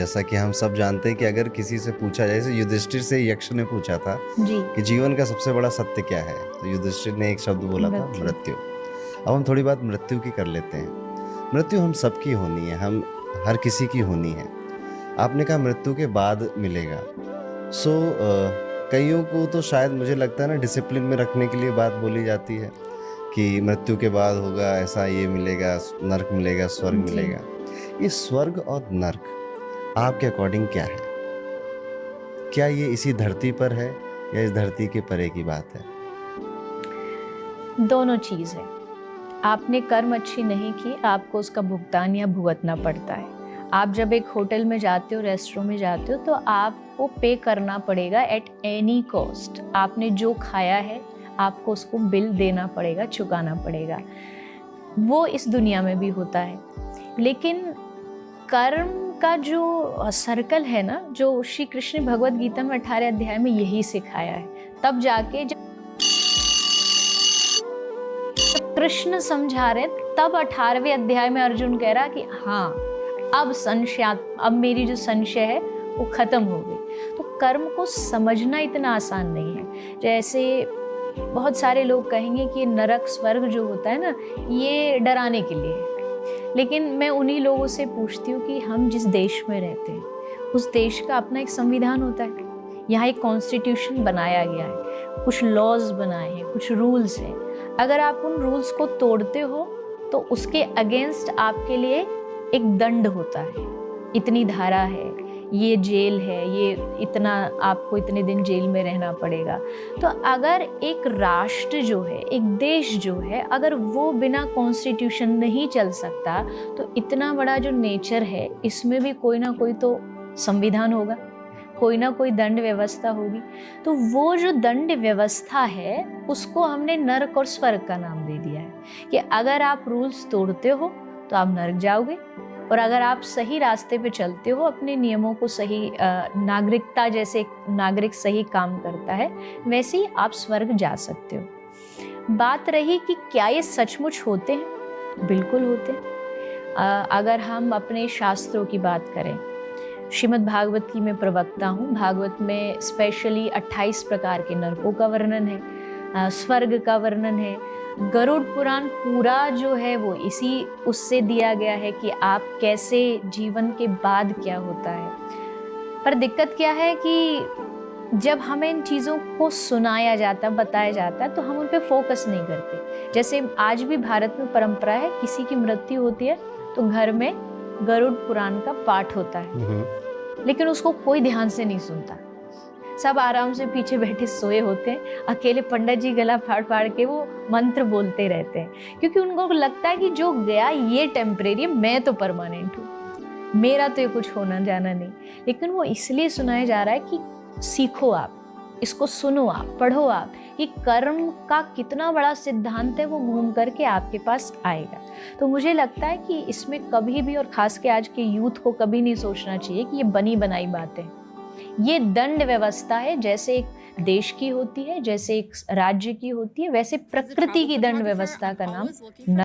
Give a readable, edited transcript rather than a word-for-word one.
जैसा कि हम सब जानते हैं कि अगर किसी से पूछा जाए, जैसे युधिष्ठिर से यक्ष ने पूछा था जी। कि जीवन का सबसे बड़ा सत्य क्या है, तो युधिष्ठिर ने एक शब्द बोला था, मृत्यु। मृत्यु। अब हम थोड़ी बात मृत्यु की कर लेते हैं। मृत्यु हम सबकी होनी है, हम हर किसी की होनी है। आपने कहा मृत्यु के बाद मिलेगा। कईयों को तो शायद मुझे लगता है ना, डिसिप्लिन में रखने के लिए बात बोली जाती है कि मृत्यु के बाद होगा ऐसा, ये मिलेगा, नर्क मिलेगा, स्वर्ग जी। मिलेगा। ये स्वर्ग और नर्क आपके अकॉर्डिंग क्या है? क्या ये इसी धरती पर है या इस धरती के परे की बात है? दोनों चीज़ है। आपने कर्म अच्छी नहीं की, आपको उसका भुगतान या भुगतना पड़ता है। आप जब एक होटल में जाते हो, रेस्टोरेंट में जाते हो, तो आपको पे करना पड़ेगा एट एनी कॉस्ट। आपने जो खाया है आपको उसको बिल देना पड़ेगा, चुकाना पड़ेगा। वो इस दुनिया में भी होता है। लेकिन कर्म का जो सर्कल है ना, जो श्री कृष्ण ने भगवद गीता में 18 अध्याय में यही सिखाया है। तब जाके जब कृष्ण समझा रहे, तब 18वें अध्याय में अर्जुन कह रहा कि हाँ, अब मेरी जो संशय है वो खत्म हो गई। तो कर्म को समझना इतना आसान नहीं है। जैसे बहुत सारे लोग कहेंगे कि नरक स्वर्ग जो होता है ना, ये डराने के लिए है। लेकिन मैं उन्हीं लोगों से पूछती हूँ कि हम जिस देश में रहते हैं, उस देश का अपना एक संविधान होता है। यहाँ एक कॉन्स्टिट्यूशन बनाया गया है, कुछ लॉज बनाए हैं, कुछ रूल्स हैं। अगर आप उन रूल्स को तोड़ते हो तो उसके अगेंस्ट आपके लिए एक दंड होता है। इतनी धारा है, ये जेल है, ये इतना, आपको इतने दिन जेल में रहना पड़ेगा। तो अगर एक राष्ट्र जो है, एक देश जो है, अगर वो बिना कॉन्स्टिट्यूशन नहीं चल सकता, तो इतना बड़ा जो नेचर है, इसमें भी कोई ना कोई तो संविधान होगा, कोई ना कोई दंड व्यवस्था होगी। तो वो जो दंड व्यवस्था है, उसको हमने नरक और स्वर्ग का नाम दे दिया है कि अगर आप रूल्स तोड़ते हो तो आप नरक जाओगे, और अगर आप सही रास्ते पे चलते हो, अपने नियमों को सही, नागरिकता जैसे नागरिक सही काम करता है, वैसे ही आप स्वर्ग जा सकते हो। बात रही कि क्या ये सचमुच होते हैं? बिल्कुल होते हैं। अगर हम अपने शास्त्रों की बात करें, श्रीमद् भागवत की मैं प्रवक्ता हूँ। भागवत में स्पेशली 28 प्रकार के नरकों का वर्णन है, स्वर्ग का वर्णन है। गरुड़ पुराण पूरा जो है वो इसी उससे दिया गया है कि आप कैसे, जीवन के बाद क्या होता है। पर दिक्कत क्या है कि जब हमें इन चीज़ों को सुनाया जाता, बताया जाता है, तो हम उन पे फोकस नहीं करते। जैसे आज भी भारत में परंपरा है, किसी की मृत्यु होती है तो घर में गरुड़ पुराण का पाठ होता है, लेकिन उसको कोई ध्यान से नहीं सुनता। सब आराम से पीछे बैठे सोए होते हैं, अकेले पंडित जी गला फाड़ फाड़ के वो मंत्र बोलते रहते हैं, क्योंकि उनको लगता है कि जो गया ये टेम्परेरी, मैं तो परमानेंट हूँ, मेरा तो ये कुछ होना जाना नहीं। लेकिन वो इसलिए सुनाया जा रहा है कि सीखो आप, इसको सुनो आप, पढ़ो आप, कि कर्म का कितना बड़ा सिद्धांत है, वो घूम करके आपके पास आएगा। तो मुझे लगता है कि इसमें कभी भी, और खास के आज के यूथ को कभी नहीं सोचना चाहिए कि ये बनी बनाई बातें। ये दंड व्यवस्था है, जैसे एक देश की होती है, जैसे एक राज्य की होती है, वैसे प्रकृति की दंड व्यवस्था का नाम